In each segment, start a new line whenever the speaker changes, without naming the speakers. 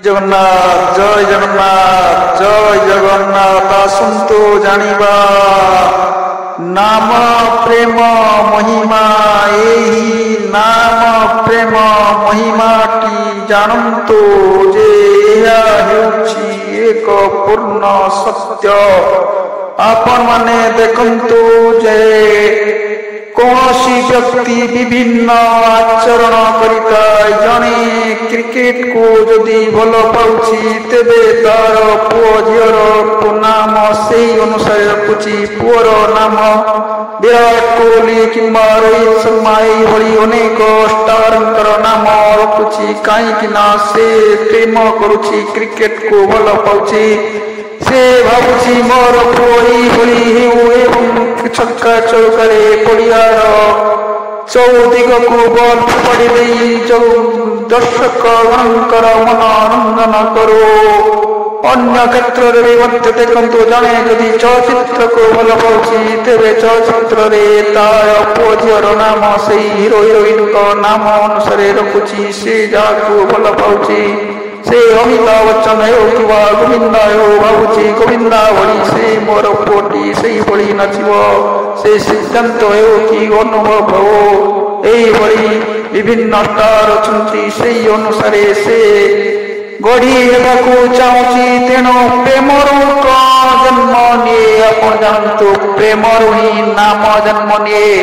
ଜଗନ୍ନାଥ ଜୟ ଜଗନ୍ନାଥ ଆସନ୍ତୁ ଜାଣିବା ନାମ ପ୍ରେମ ମହିମା। ଏହି ନାମ ପ୍ରେମ ମହିମାଟି ଜାଣନ୍ତୁ ଯେ ଏହା ହେଉଛି ଏକ ପୂର୍ଣ୍ଣ ସତ୍ୟ। ଆପଣମାନେ ଦେଖନ୍ତୁ ଯେ କୌଣସି ବ୍ୟକ୍ତି ବିଭିନ୍ନ ଆଚରଣ କରିଥାଏ। ଜଣେ କ୍ରିକେଟକୁ ଯଦି ଭଲ ପାଉଛି ତେବେ ତାର ପୁଅ ଝିଅର ନାମ ସେହି ଅନୁସାରେ ରଖୁଛି। ପୁଅର ନାମ ବିରାଟ କୋହଲି କିମ୍ବା ରୋହିତ ଶର୍ମା ଏଇଭଳି ଅନେକ ଷ୍ଟାରଙ୍କର ନାମ ରଖୁଛି। କାହିଁକି ନା ସେ ପ୍ରେମ କରୁଛି, କ୍ରିକେଟକୁ ଭଲ ପାଉଛି। ସେ ଭାବୁଛି ମୋର ପୁଅ ଏଇଭଳି ହେଉ ଏବଂ ଛକା ଚୌକାରେ ପଡ଼ିଆର ଚୌଦିଗକୁ ବଲ୍ ଫୋପାଡ଼ି ଦେଇ ଯେଉଁ ଦର୍ଶକମାନଙ୍କର ମନୋରଞ୍ଜନ କରୁ। ଅନ୍ୟ କ୍ଷେତ୍ରରେ ବି ମଧ୍ୟ ଦେଖନ୍ତୁ, ଜଣେ ଯଦି ଚଳଚ୍ଚିତ୍ରକୁ ଭଲ ପାଉଛି ତେବେ ଚଳଚ୍ଚିତ୍ରରେ ତାର ପୁଅ ଝିଅର ନାମ ସେଇ ହିରୋ ହିରୋଇନଙ୍କ ନାମ ଅନୁସାରେ ରଖୁଛି। ସେ ଯାହାକୁ ଭଲ ପାଉଛି, ସେ ଅମିତାଭ ବଚ୍ଚନ ହେଉ କିମ୍ବା ଗୋବିନ୍ଦା ହେଉ, ଭାବୁଛି ଗୋବିନ୍ଦା ଭଳି ସେ ମୋର ପୁଅଟି ସେଇଭଳି ନାଚିବ। ସେ ସିଦ୍ଧାନ୍ତ ହେଉ କି ଅନୁଭବ ହେଉ, ଏଇଭଳି ବିଭିନ୍ନ ଷ୍ଟାର ଅଛନ୍ତି, ସେଇ ଅନୁସାରେ ସେ ଗଢ଼ି ହେବାକୁ ଚାହୁଁଛି। ତେଣୁ ପ୍ରେମରୁ କ'ଣ ଜନ୍ମ ନିଏ? ଆପଣ ଜାଣନ୍ତୁ, ପ୍ରେମରୁ ହିଁ ନାମ ଜନ୍ମ ନିଏ।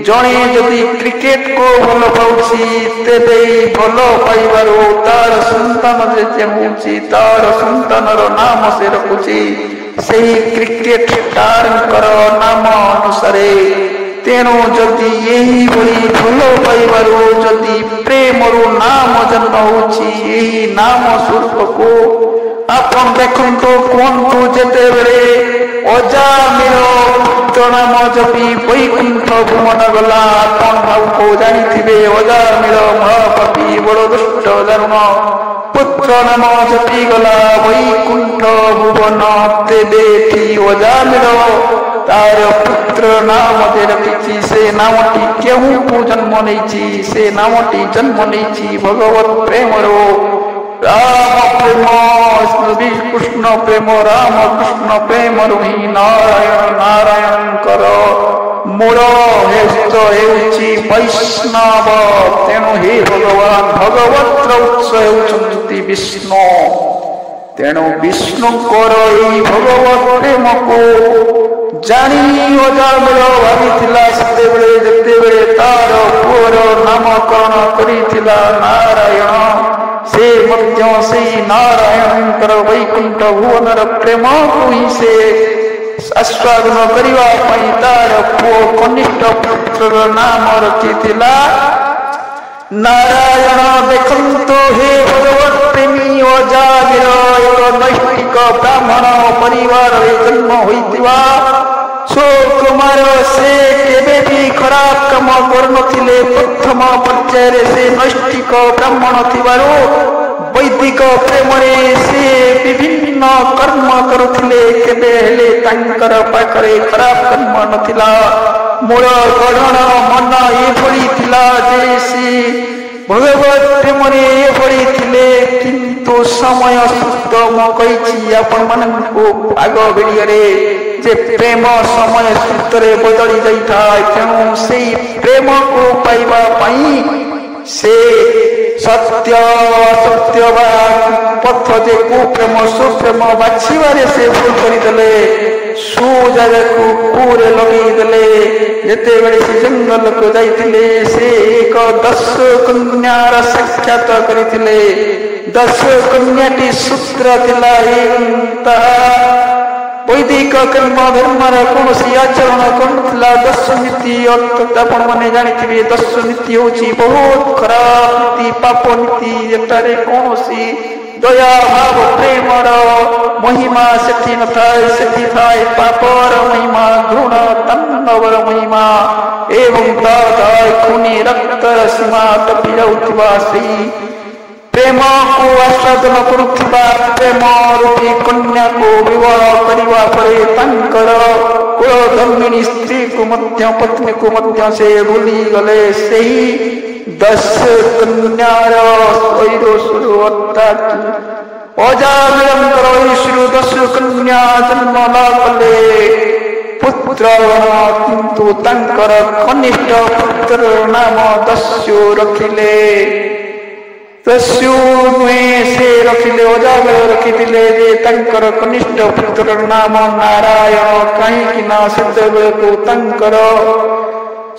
ଜଣେ ଯଦି କ୍ରିକେଟକୁ ଭଲ ପାଉଛି ତେବେ ଭଲ ପାଇବାରୁ ତାର ସନ୍ତାନ ଯେ ହେଉଛି, ତାର ସନ୍ତାନର ନାମ ସେ ରଖୁଛି ସେହି କ୍ରିକେଟ ଷ୍ଟାରଙ୍କର ନାମ ଅନୁସାରେ। ତେଣୁ ଯଦି ଏହିଭଳି ଭଲ ପାଇବାରୁ ଯଦି ପ୍ରେମରୁ ନାମ ଜନ୍ମ ହେଉଛି, ଏହି ନାମ ସ୍ୱରୂପକୁ ଆପଣ ଦେଖନ୍ତୁ। କୁହନ୍ତୁ, ଯେତେବେଳେ ଅଜାମିଳ ନାମ ଜପି ବୈକୁଣ୍ଠ ଭ୍ରମଣ ଗଲା, ଆପଣ ଭାବୁ ଜାଣିଥିବେ ଅଜାମିଳ ମହାପାପୀ ବଡ଼ ଦୁଷ୍ଟ ଦାରୁଣ ପୁତ୍ର ନାମ ଜପି ଗଲା ବୈକୁଣ୍ଠ ଭୁବନ। ତେବେ ଏଠି ଅଜାମିଳ ତାର ପୁତ୍ର ନାମ ଯେ ରଖିଛି, ସେ ନାମଟି କେଉଁଠୁ ଜନ୍ମ ନେଇଛି? ସେ ନାମଟି ଜନ୍ମ ନେଇଛି ଭଗବତ ପ୍ରେମରୁ। ରାମ ପ୍ରେମ, କୃଷ୍ଣ ପ୍ରେମ, ରାମ କୃଷ୍ଣ ପ୍ରେମରୁ ହିଁ ନାରାୟଣଙ୍କର ମୂଳ ହେଉଛି ବୈଷ୍ଣବ। ତେଣୁ ହେ ଭଗବାନ, ଭଗବତର ଉତ୍ସ ହେଉଛନ୍ତି ବିଷ୍ଣୁ। ତେଣୁ ବିଷ୍ଣୁଙ୍କର ଏହି ଭଗବତ ପ୍ରେମକୁ ଜାଣି ଅଜାମିଳ ଭାବିଥିଲା ଯେତେବେଳେ ତାର ପୁଅର ନାମକରଣ କରିଥିଲା ନାରାୟଣ, ସେ ମଧ୍ୟ ସେଇ ନାରାୟଣଙ୍କର ବୈକୁଣ୍ଠ ଭୁବନର ପ୍ରେମକୁ ହିଁ ସେ ଆସ୍ୱାଦନ କରିବା ପାଇଁ ତାର ପୁଅ କନିଷ୍ଠ ପୁତ୍ରର ନାମ ରଖିଥିଲା ନାରାୟଣ। ଦେଖନ୍ତୁ, ହେ ଭଗବତ ପ୍ରେମୀ, ଅଜାମିଳ ଏକ ନୈଷ୍ଠିକ ବ୍ରାହ୍ମଣ ପରିବାରରେ ଜନ୍ମ ହୋଇଥିବା ସୁକୁମାର। ସେ କେବେ ବି ଖରାପ କାମ କରୁନଥିଲେ। ପ୍ରଥମ ପର୍ଯ୍ୟାୟରେ ସେ ନୈଷ୍ଠିକ ବ୍ରାହ୍ମଣ ଥିବାରୁ ବୈଦିକ ପ୍ରେମରେ ସେ ବିଭିନ୍ନ କର୍ମ କରୁଥିଲେ। କେବେ ହେଲେ ତାଙ୍କର ପାଖରେ ଖରାପ କର୍ମ ନଥିଲା। ମୂଳ ଗଢ଼ଣ ମନ ଏଭଳି ଥିଲା ଯେ ସେ ଭଗବତ ପ୍ରେମରେ ଏଭଳି ଥିଲେ। କିନ୍ତୁ ସମୟ ସୂତ୍ର ମୁଁ କହିଛି ଆପଣମାନଙ୍କୁ ଆଗ ଭିଡ଼ିଓରେ ଯେ ପ୍ରେମ ସମୟ ସୂତ୍ରରେ ବଦଳି ଯାଇଥାଏ। ତେଣୁ ସେଇ ପ୍ରେମକୁ ପାଇବା ପାଇଁ ସେ ସତ୍ୟ ଅସତ୍ୟ ବା ପଥ ଯେ କୁପ୍ରେମ ସୁପ୍ରେମ ବାଛିବାରେ ସେ ଭୁଲ କରିଦେଲେ। ସୁ ଜାଗାକୁ କୁରେ ଲଗେଇଦେଲେ। ଯେତେବେଳେ ସେ ଜଙ୍ଗଲକୁ ଯାଇଥିଲେ, ସେ ଏକ 10 କନ୍ୟାର ସାକ୍ଷାତ କରିଥିଲେ। 10 କନ୍ୟାଟି ସୂତ୍ର ଥିଲା ଏବଂ ତାହା ବୈଦିକ କର୍ମ ଧର୍ମର କୌଣସି ଆଚରଣ କରୁନଥିଲା। 10 ନୀତି ଅର୍ଥାତ୍ ଆପଣମାନେ ଜାଣିଥିବେ 10 ନୀତି ହେଉଛି ବହୁତ ଖରାପ ନୀତି, ପାପ ନୀତି। ଏଠାରେ କୌଣସି ଦୟା ଭାବ ପ୍ରେମର ମହିମା ସେଠି ନଥାଏ। ସେଠି ଥାଏ ପାପର ମହିମା, ଘୃଣ ତାଣ୍ଡବର ମହିମା ଏବଂ ଥାଏ ଖୁନି ରକ୍ତର ସୀମା ଟପି ଯାଉଥିବା ସେଇ ପ୍ରେମକୁ ଆସ୍ୱାଦନ କରୁଥିବା ପ୍ରେମ ରୂପୀ କନ୍ୟାକୁ ବିବାହ କରିବା ପରେ ତାଙ୍କର କୁଳଧର୍ମିଣୀ ସ୍ତ୍ରୀକୁ ମଧ୍ୟ ପତ୍ନୀକୁ ମଧ୍ୟ ସେ ଭୁଲିଗଲେ। ସେହି 10 କନ୍ୟାର ଅର୍ଥାତ୍ ଅଜାମିଳଙ୍କର ଈଶ୍ୱର ଦସ୍ୟୁ କନ୍ୟା ଜନ୍ମ ଲାଭ କଲେ ପୁତ୍ର, କିନ୍ତୁ ତାଙ୍କର କନିଷ୍ଠ ପୁତ୍ର ନାମ ଦସ୍ୟୁ ରଖିଲେ। ଦସ୍ୟୁ ନୁହେଁ, ସେ ରଖିଲେ ଅଜାମିଳ ରଖିଥିଲେ ଯେ ତାଙ୍କର କନିଷ୍ଠ ପୁତ୍ର ନାମ ନାରାୟଣ। କାହିଁକି ନା ସେତେବେଳକୁ ତାଙ୍କର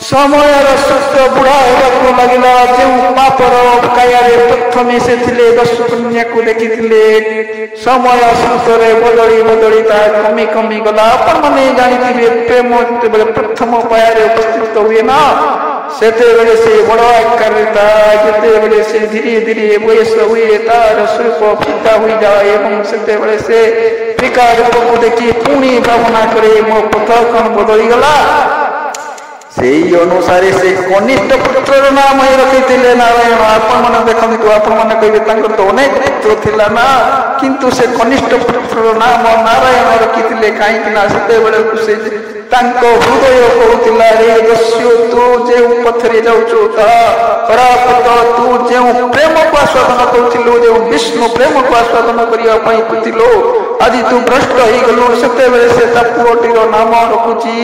ସମୟର ସୂତ୍ର ବୁଢ଼ା ହେବାକୁ ଲାଗିଲା। ଯେଉଁ ପାପର କାୟାରେ ପ୍ରଥମେ ସେ ଥିଲେ, ଦସ୍ୟୁ କନ୍ୟାକୁ ଦେଖିଥିଲେ, ସମୟ ସୂତ୍ରରେ ବଦଳି ବଦଳି ତାହା କମି କମି ଗଲା। ଆପଣମାନେ ଜାଣିଥିବେ, ପ୍ରେମ ଯେତେବେଳେ ପ୍ରଥମ ପାୟରେ ଉପସ୍ଥିତ ହୁଏ ନା, ସେତେବେଳେ ସେ ବଡ଼ ଆକାରରେ ଥାଏ। ଯେତେବେଳେ ସେ ଧୀରେ ଧୀରେ ବୟସ ହୁଏ, ତାର ସ୍ୱରୂପ ଫିକା ହୋଇଯାଏ ଏବଂ ସେତେବେଳେ ସେ ଫିକା ରୂପକୁ ଦେଖି ପୁଣି ଭାବନା କରେ, ମୋ ପଥ କ'ଣ ବଦଳିଗଲା। ସେଇ ଅନୁସାରେ ସେ କନିଷ୍ଠ ପୁତ୍ରର ନାମ ହିଁ ରଖିଥିଲେ ନାରାୟଣ। ଆପଣମାନେ ଦେଖନ୍ତୁ, ଆପଣମାନେ କହିବେ ତାଙ୍କର ତ ଅନେକ ପୁତ୍ର ଥିଲା ନା, କିନ୍ତୁ ସେ କନିଷ୍ଠ ପୁତ୍ରର ନାମ ନାରାୟଣ ରଖିଥିଲେ। କାହିଁକି ନା ସେତେବେଳକୁ ସେ ତାଙ୍କ ହୃଦୟ କହୁଥିଲା, ରେ ଦସ୍ୟୁ, ତୁ ଯେଉଁ ପଥରେ ଯାଉଛୁ ତାହା ଖରାପ ପଥ। ତୁ ଯେଉଁ ପ୍ରେମକୁ ଆସ୍ୱାଦନ କରୁଥିଲୁ, ଯେଉଁ ବିଷ୍ଣୁ ପ୍ରେମକୁ ଆସ୍ୱାଦନ କରିବା ପାଇଁ କହିଥିଲୁ, ଆଜି ତୁ ଭ୍ରଷ୍ଟ ହେଇଗଲୁ। ସେତେବେଳେ ସେ ତା ପୁଅଟିର ନାମ ରଖୁଛି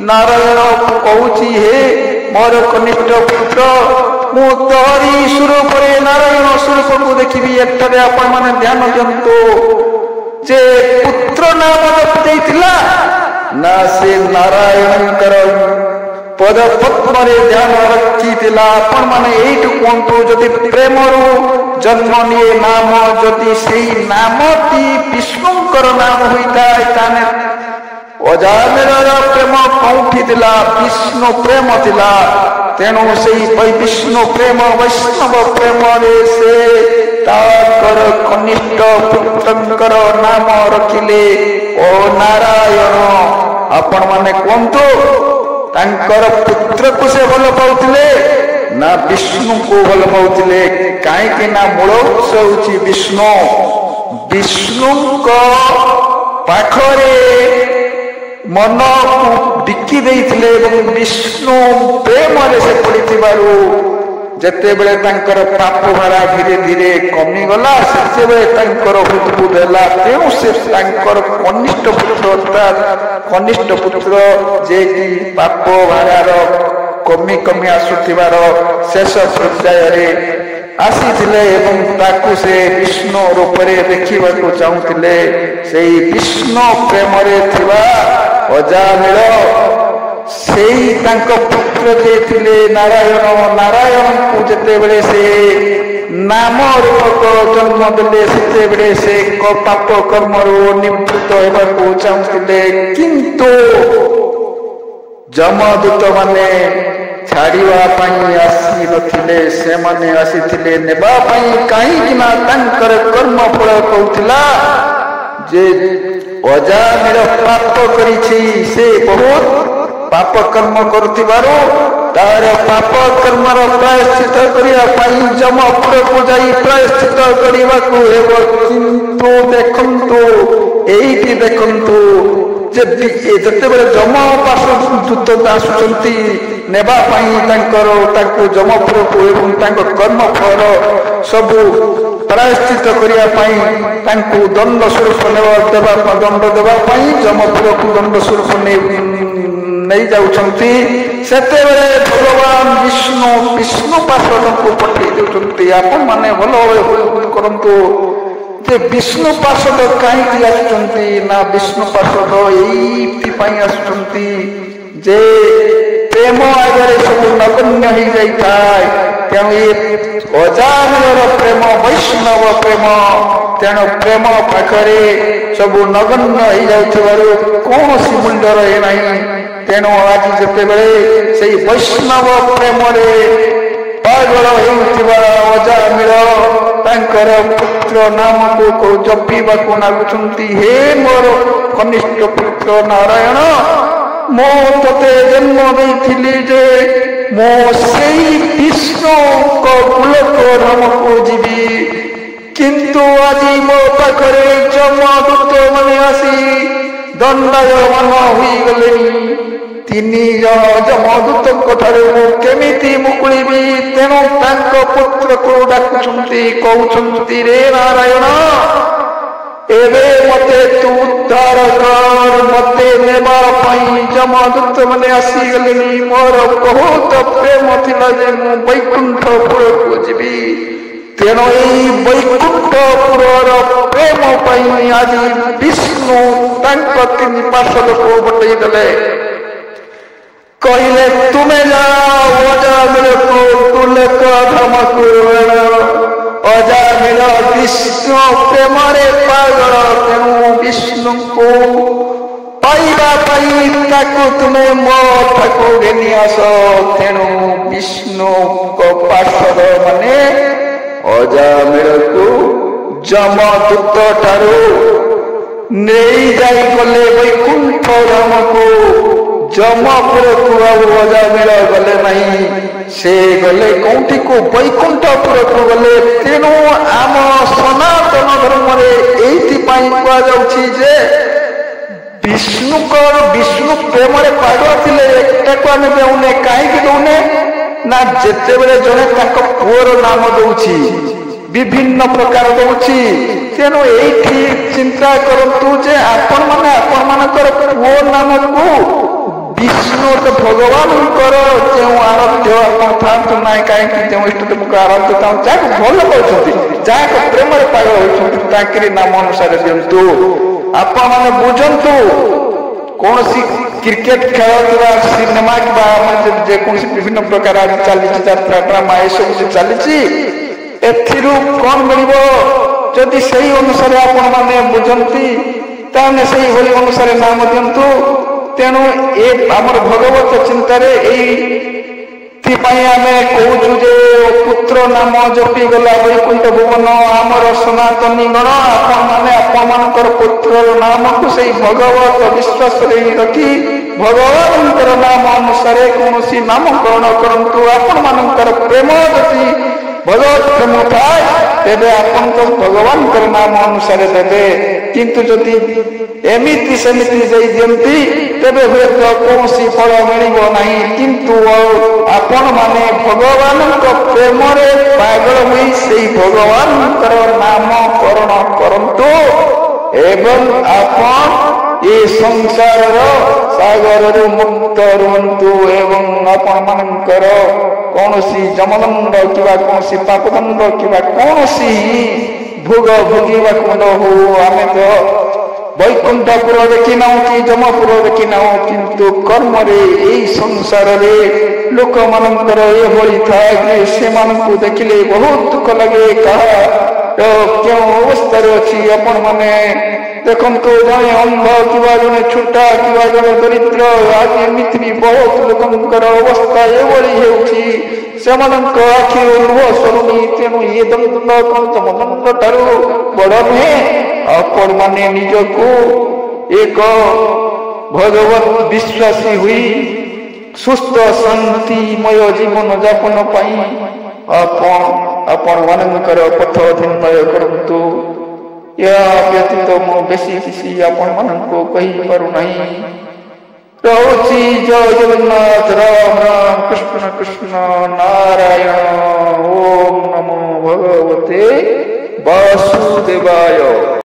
ନାରାୟଣ। କହୁଛି, ହେ ମୋର କନିଷ୍ଠ ପୁତ୍ର, ମୁଁ ତୋରି ସ୍ୱରୂପରେ ନାରାୟଣ ସ୍ୱରୂପକୁ ଦେଖିବି। ଏଠାରେ ଆପଣମାନେ ଧ୍ୟାନ ଦିଅନ୍ତୁ ଯେ ପୁତ୍ର ନାମ ଦେଇଥିଲା ନା ସେ ନାରାୟଣଙ୍କର ପଦପଦ୍ମରେ ଧ୍ୟାନ ରଖିଥିଲା। ଆପଣମାନେ ଏଇଠୁ କୁହନ୍ତୁ, ଯଦି ପ୍ରେମରୁ ଜନ୍ମ ନିଏ ନାମ, ଯଦି ସେଇ ନାମଟି ବିଷ୍ଣୁଙ୍କର ନାମ ହୋଇଥାଏ, ତାହେଲେ ଅଜାମିଳର ପ୍ରେମ କୋଉଠି ଥିଲା? ବିଷ୍ଣୁ ପ୍ରେମ ଥିଲା। ତେଣୁ ସେଇ ବିଷ୍ଣୁ ପ୍ରେମ, ବୈଷ୍ଣବ ପ୍ରେମରେ ସେ ତାଙ୍କର କନିଷ୍ଠ ପୁତ୍ରଙ୍କର ନାମ ରଖିଲେ ଓ ନାରାୟଣ। ଆପଣମାନେ କୁହନ୍ତୁ, ତାଙ୍କର ପୁତ୍ରକୁ ସେ ଭଲ ପାଉଥିଲେ ନା ବିଷ୍ଣୁକୁ ଭଲ ପାଉଥିଲେ? କାହିଁକି ନା ମୂଳ ଉତ୍ସ ହେଉଛି ବିଷ୍ଣୁ। ବିଷ୍ଣୁଙ୍କ ପାଖରେ ମନକୁ ବିକି ଦେଇଥିଲେ ଏବଂ ବିଷ୍ଣୁ ପ୍ରେମରେ ସେ ପଡ଼ିଥିବାରୁ ଯେତେବେଳେ ତାଙ୍କର ପାପ ଭାରା ଧୀରେ ଧୀରେ କମିଗଲା, ସେତେବେଳେ ତାଙ୍କର ହୃଦବୋଧ ହେଲା। ତେଣୁ ସେ ତାଙ୍କର କନିଷ୍ଠ ପୁତ୍ର, ଅର୍ଥାତ୍ କନିଷ୍ଠ ପୁତ୍ର ଯିଏକି ପାପ ଭାରାର କମି କମି ଆସୁଥିବାର ଶେଷ ପର୍ଯ୍ୟାୟରେ ଆସିଥିଲେ ଏବଂ ତାକୁ ସେ ବିଷ୍ଣୁ ରୂପରେ ଦେଖିବାକୁ ଚାହୁଁଥିଲେ। ସେଇ ବିଷ୍ଣୁ ପ୍ରେମରେ ଥିବା ଅଜାମିଳ ସେଇ ତାଙ୍କ ପୁତ୍ର ଯିଏ ଥିଲେ ନାରାୟଣ, ନାରାୟଣଙ୍କୁ ଯେତେବେଳେ ସେ ନାମ ରୂପକ ଜନ୍ମ ଦେଲେ, ସେତେବେଳେ ସେ ପାପ କର୍ମରୁ ନିବୃତ୍ତ ହେବାକୁ ଚାହୁଁଥିଲେ। କିନ୍ତୁ ଯମଦୂତ ମାନେ ଛାଡ଼ିବା ପାଇଁ ଆସିନଥିଲେ, ସେମାନେ ଆସିଥିଲେ ନେବା ପାଇଁ। କାହିଁକି ନା ତାଙ୍କର କର୍ମଫଳ କହୁଥିଲା ଯେ ଅଜାମିଳ ପାପ କରିଛି। ସେ ବହୁତ ପାପ କର୍ମ କରୁଥିବାରୁ ତାର ପାପ କର୍ମର ପ୍ରାୟଶ୍ଚିତ କରିବା ପାଇଁ ଯମପୁରକୁ ଯାଇ ପ୍ରାୟଶ୍ଚିତ କରିବାକୁ ହେବ। କିନ୍ତୁ ଦେଖନ୍ତୁ, ଏଇଠି ଦେଖନ୍ତୁ ଯେ ଯେତେବେଳେ ଯମ ଦୂତ ଆସୁଛନ୍ତି ନେବା ପାଇଁ ତାଙ୍କୁ ଯମପୁରକୁ ଏବଂ ତାଙ୍କ କର୍ମଫଳ ସବୁ ପ୍ରାୟଶ୍ଚିତ କରିବା ପାଇଁ, ତାଙ୍କୁ ଦଣ୍ଡ ସ୍ୱରୂପ ଦଣ୍ଡ ଦେବା ପାଇଁ ଯମପୁରକୁ ଦଣ୍ଡ ସ୍ୱରୂପ ନେଇ ଯାଉଛନ୍ତି, ସେତେବେଳେ ଭଗବାନ ବିଷ୍ଣୁ ପାର୍ଷଦଙ୍କୁ ପଠେଇ ଦେଉଛନ୍ତି। ଆପଣମାନେ ଭଲ ଭାବେ କରନ୍ତୁ ଯେ ବିଷ୍ଣୁ ପାର୍ଷଦ କାହିଁକି ଆସୁଛନ୍ତି? ନା ବିଷ୍ଣୁ ପାର୍ଷଦ ଏଇଥିପାଇଁ ଆସୁଛନ୍ତି ଯେ ପ୍ରେମ ଆଗରେ ସବୁ ନଗଣ୍ୟ ହେଇଯାଇଥାଏ। ତେଣୁ ଏ ଅଜାମିଳର ପ୍ରେମ ବୈଷ୍ଣବ ପ୍ରେମ, ତେଣୁ ପ୍ରେମ ପାଖରେ ସବୁ ନଗଣ୍ୟ ହେଇଯାଉଥିବାରୁ କୌଣସି ମୂଲ୍ୟ ରହେ ନାହିଁ। ତେଣୁ ଆଜି ଯେତେବେଳେ ସେଇ ବୈଷ୍ଣବ ପ୍ରେମରେ ପାଗଳ ହେଉଥିବା ଅଜାମିଳ ତାଙ୍କର ପୁତ୍ର ନାମକୁ ଜପିବାକୁ ଲାଗୁଛନ୍ତି, ହେ ମୋର କନିଷ୍ଠ ପୁତ୍ର ନାରାୟଣ, ମୁଁ ତତେ ଜନ୍ମ ଦେଇଥିଲି ଯେ ମୁଁ ସେଇ ବିଷ୍ଣୁଙ୍କ ଗୋଲକ ଧାମକୁ ଯିବି, କିନ୍ତୁ ଆଜି ମୋ ପାଖରେ ଯମଦୂତ ମାନେ ଆସି ଦଣ୍ଡାୟମାନ ହୋଇଗଲେଣି। ତିନି ଜଣ ଯମଦୂତଙ୍କ ଠାରୁ ମୁଁ କେମିତି ମୁକୁଳିବି? ତେଣୁ ତାଙ୍କ ପୁତ୍ରକୁ ଡାକୁଛନ୍ତି, କହୁଛନ୍ତି, ରେ ନାରାୟଣ, ଏବେ ମତେ ତୁ ଉଦ୍ଧାର କର। ମତେ ନେବା ପାଇଁ ଯମଦୂତ ମାନେ ଆସିଗଲେଣି। ମୋର ବହୁତ ପ୍ରେମ ଥିଲା ଯେ ମୁଁ ବୈକୁଣ୍ଠପୁରକୁ ଯିବି। ତେଣୁ ଏଇ ବୈକୁଣ୍ଠପୁରର ପ୍ରେମ ପାଇଁ ଆଜି ବିଷ୍ଣୁ ତାଙ୍କ ତିନି ପାର୍ଶ୍ୱକୁ ବଟେଇ ଦେଲେ। କହିଲେ, ତୁମେ ଯାଅ ଅଜାମିଳକୁ ତୁଲେକ ଧାମକୁ ଆଣ। ଅଜାମିଳ ବିଷ୍ଣୁ ପ୍ରେମରେ ପାଗଳ। ତେଣୁ ବିଷ୍ଣୁଙ୍କୁ ପାଇବା ପାଇଁ ତାକୁ ତୁମେ ମୋ ଠାକୁ ଘେନି ଆସ। ତେଣୁ ବିଷ୍ଣୁଙ୍କ ପାର୍ଷଦ ମାନେ ଅଜାମିଳକୁ ଯମଦୂତ ଠାରୁ ନେଇ ଯାଇ ଗଲେ ବୈକୁଣ୍ଠ ଧାମକୁ। ଯମପୁରକୁ ଆଉ ଅଜାମିଳ ଗଲେ ନାହିଁ, ସେ ଗଲେ କୋଉଠିକୁ? ବୈକୁଣ୍ଠପୁରକୁ ଗଲେ। ତେଣୁ ଆମ ସନାତନ ଧର୍ମରେ ଏଇଥିପାଇଁ କୁହାଯାଉଛି ଯେ ବିଷ୍ଣୁ ପ୍ରେମରେ ପାଗଳ ଥିଲେ। ଏଟାକୁ ଆମେ ଦେଉନେ, କାହିଁକି ଦଉନେ ନା ଯେତେବେଳେ ଜଣେ ତାଙ୍କ ପୁଅର ନାମ ଦଉଛି, ବିଭିନ୍ନ ପ୍ରକାର ଦଉଛି, ତେଣୁ ଏଇଠି ଚିନ୍ତା କରନ୍ତୁ ଯେ ଆପଣମାନେ ଆପଣମାନଙ୍କର ପୁଅ ନାମକୁ ବିଷ୍ଣୁ ଭଗବାନଙ୍କର ଯେଉଁ ଆରାଧ୍ୟ ଆପଣ ଥାନ୍ତୁ ନାହିଁ କାହିଁକି, ଯେଉଁ ଇଷ୍ଟଦେବଙ୍କ ଆରାଧ୍ୟ ଥାନ୍ତୁ, ଯାହାକୁ ଭଲ ପାଉଛନ୍ତି, ଯାହାକୁ ପ୍ରେମରେ ପାଗଳ ହେଉଛନ୍ତି, ତାଙ୍କରି ନାମ ଅନୁସାରେ ଦିଅନ୍ତୁ। ଆପଣମାନେ ବୁଝନ୍ତୁ, କୌଣସି କ୍ରିକେଟ ଖେଳ କିମ୍ବା ସିନେମା କିମ୍ବା ଯେକୌଣସି ବିଭିନ୍ନ ପ୍ରକାର ଆଜି ଚାଲିଛି ଯାତ୍ରା ଡ୍ରାମା ଏସବୁ ଯେ ଚାଲିଛି, ଏଥିରୁ କଣ ମିଳିବ? ଯଦି ସେଇ ଅନୁସାରେ ଆପଣମାନେ ବୁଝନ୍ତି ତାହେଲେ ସେଇଭଳି ଅନୁସାରେ ନାମ ଦିଅନ୍ତୁ। ତେଣୁ ଏ ଆମର ଭଗବତ ଚିନ୍ତାରେ ଏଇଥିପାଇଁ ଆମେ କହୁଛୁ ଯେ ପୁତ୍ର ନାମ ଜପିଗଲା ବୈକୁଣ୍ଠ ଭୁବନ। ଆମର ସନାତନୀ ଗଣ ଆପଣମାନେ ଆପଣମାନଙ୍କର ପୁତ୍ରର ନାମକୁ ସେଇ ଭଗବତ ବିଶ୍ୱାସରେ ରଖି ଭଗବାନଙ୍କର ନାମ ଅନୁସାରେ କୌଣସି ନାମକରଣ କରନ୍ତୁ। ଆପଣମାନଙ୍କର ପ୍ରେମ ଯଦି ଭଗବତ ପ୍ରେମ ଥାଏ ତେବେ ଆପଣ ତ ଭଗବାନଙ୍କର ନାମ ଅନୁସାରେ ଦେବେ। କିନ୍ତୁ ଯଦି ଏମିତି ସେମିତି ଦେଇ ଦିଅନ୍ତି ତେବେ ହୁଏତ କୌଣସି ଫଳ ମିଳିବ ନାହିଁ। କିନ୍ତୁ ଆପଣମାନେ ଭଗବାନଙ୍କ ପ୍ରେମରେ ପାଗଳ ହୋଇ ସେଇ ଭଗବାନଙ୍କର ନାମକରଣ କରନ୍ତୁ ଏବଂ ଆପଣ ଏ ସଂସାରର ସାଗରରୁ ମୁକ୍ତ ରୁହନ୍ତୁ ଏବଂ ଆପଣମାନଙ୍କର କୌଣସି ଯମଦଣ୍ଡ କିମ୍ବା କୌଣସି ପାପଦଣ୍ଡ କିମ୍ବା କୌଣସି ଭୋଗ ଭୋଗିବାକୁ ନ ହଉ। ଆମେ ତ ବୈକୁଣ୍ଠପୁର ଦେଖିନାହୁଁ କି ଯମପୁର ଦେଖିନାହୁଁ, କିନ୍ତୁ କର୍ମରେ ଏଇ ସଂସାରରେ ଲୋକମାନଙ୍କର ଏଭଳି ଥାଏ ଯେ ସେମାନଙ୍କୁ ଦେଖିଲେ ବହୁତ ଦୁଃଖ ଲାଗେ। କାହାର କେଉଁ ଅବସ୍ଥାରେ ଅଛି ଆପଣମାନେ ଦେଖନ୍ତୁ। ଜଣେ ଅନ୍ଧ କିମ୍ବା ଜଣେ ଛୋଟା କିମ୍ବା ଜଣେ ଦରିଦ୍ର, ଆଜି ଏମିତି ବି ବହୁତ ଲୋକଙ୍କର ଅବସ୍ଥା ଏଭଳି ହେଉଛି, ସେମାନଙ୍କ ଆଖିରୁ ଲୁହ ସରୁନି। ତେଣୁ ଇଏ ଦଣ୍ଡ ଯମଦଣ୍ଡ ଠାରୁ ବଡ଼ ନୁହେଁ। ଆପଣମାନେ ନିଜକୁ ଏକ ଭଗବତ ବିଶ୍ୱାସୀ ହୋଇ ସୁସ୍ଥ ଶାନ୍ତିମୟ ଜୀବନ ଯାପନ ପାଇଁ ଆପଣମାନଙ୍କର ପଥ ନିର୍ଣ୍ଣୟ କରନ୍ତୁ। ଏହା ବ୍ୟତୀତ ମୁଁ ବେଶୀ କିଛି ଆପଣମାନଙ୍କୁ କହିପାରୁନାହିଁ। ରହୁଛି। ଜୟ ଜଗନ୍ନାଥ। ରାମ ରାମ କୃଷ୍ଣ କୃଷ୍ଣ ନାରାୟଣ। ଓମ୍ ନମୋ ଭଗବତେ ବାସୁଦେବାୟ।